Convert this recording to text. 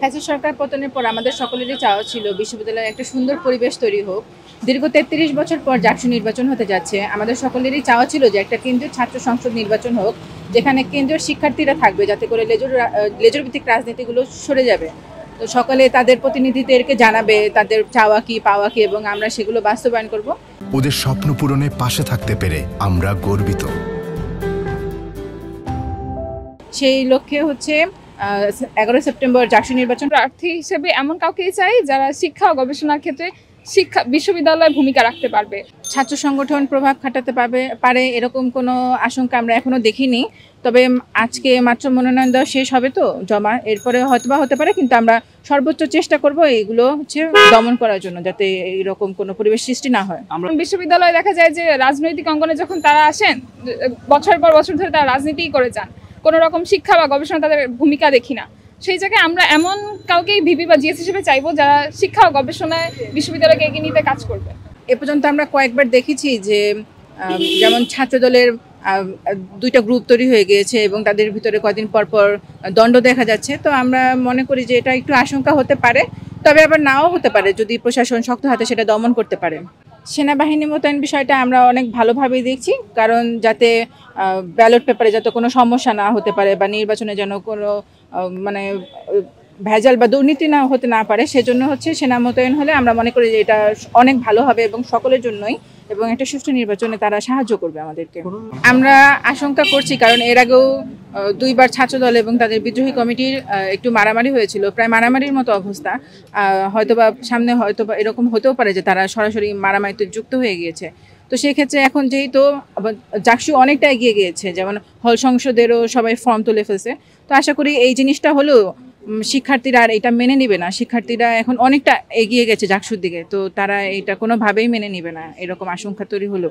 Fascist সরকার পতনের পর আমাদের সকলেরই চাওয়া ছিল বিশ্ববিদ্যালয়ে একটা সুন্দর পরিবেশ তৈরি হোক। দীর্ঘ ৩৩ বছর পর জাকসু নির্বাচন হতে যাচ্ছে। আমাদের সকলেরই চাওয়া ছিল যে একটা কেন্দ্রীয় ছাত্র সংসদ নির্বাচন হোক, যেখানে কেন্দ্রীয় শিক্ষার্থীরা থাকবে, যাতে করে লেজুর ভিত্তিক রাজনীতিগুলো সরে যাবে। তো সকলে তাদের প্রতিনিধিদেরকে জানাবে তাদের চাওয়া কি পাওয়া কি, এবং আমরা সেগুলো বাস্তবায়ন করব। ওদের স্বপ্ন পূরণে পাশে থাকতে পেরে আমরা গর্বিত। সেই লক্ষ্যে হচ্ছে 11 সেপ্টেম্বর জাকসু নির্বাচন। প্রার্থী হিসেবে এমন কাউকেই চাই যারা শিক্ষা ও গবেষণার ক্ষেত্রে বিশ্ববিদ্যালয়ে ভূমিকা রাখতে পারবে। ছাত্র সংগঠন প্রভাব খাটাতে পারে এরকম কোনো আশঙ্কা আমরা এখনো দেখিনি। তবে আজকে মাত্র মনোনয়ন দেওয়া শেষ হবে তো জমা, এরপরে হয়তোবা হতে পারে, কিন্তু আমরা সর্বোচ্চ চেষ্টা করব এইগুলো হচ্ছে দমন করার জন্য, যাতে এইরকম কোনো পরিবেশ সৃষ্টি না হয়। বিশ্ববিদ্যালয়ে দেখা যায় যে রাজনৈতিক অঙ্গনে যখন তারা আসেন, বছর পর বছর ধরে তারা রাজনীতিই করে যান, কোনো রকম শিক্ষা বা গবেষণা তাদের ভূমিকা দেখি না। সেই জায়গায় আমরা এমন কাউকেই ভিপি বা জিএস হিসেবে চাইবো যারা শিক্ষা ও গবেষণায় বিশ্ববিদ্যালয়কে এগিয়ে নিতে কাজ করবে। এ পর্যন্ত আমরা কয়েকবার দেখেছি যে যেমন ছাত্রদলের দুইটা গ্রুপ তৈরি হয়ে গিয়েছে এবং তাদের ভিতরে কয়েকদিন পর পর দ্বন্দ্ব দেখা যাচ্ছে। তো আমরা মনে করি যে এটা একটু আশঙ্কা হতে পারে, তবে আবার নাও হতে পারে যদি প্রশাসন শক্ত হাতে সেটা দমন করতে পারে। সেনাবাহিনী মোতায়েন বিষয়টা আমরা অনেক ভালোভাবেই দেখছি, কারণ যাতে ব্যালট পেপারে যাতে কোনো সমস্যা না হতে পারে বা নির্বাচনে যেন কোনো মানে ভেজাল বা দুর্নীতি না হতে না পারে, সেজন্য হচ্ছে সেনা মোতায়েন হলে আমরা মনে করি যে এটা অনেক ভালো হবে এবং সকলের জন্যই, এবং একটা সুষ্ঠু নির্বাচনে তারা সাহায্য করবে আমাদেরকে। আমরা আশঙ্কা করছি, কারণ এর আগেও দুইবার ছাত্রদল এবং তাদের বিদ্রোহী কমিটির একটু মারামারি হয়েছিল, প্রায় মারামারির মতো অবস্থা। হয়তোবা সামনে হয়তোবা এরকম হতেও পারে যে তারা সরাসরি মারামারিতে যুক্ত হয়ে গিয়েছে। তো সেক্ষেত্রে এখন যেহেতু জাকসু অনেকটা এগিয়ে গিয়েছে, যেমন হল সংসদেরও সবাই ফর্ম তুলে ফেলছে, তো আশা করি এই জিনিসটা হলেও শিক্ষার্থীরা আর এটা মেনে নিবে না। শিক্ষার্থীরা এখন অনেকটা এগিয়ে গেছে জাকসুর দিকে, তো তারা এটা কোনোভাবেই মেনে নিবে না, এরকম আশঙ্কা তৈরি হলো।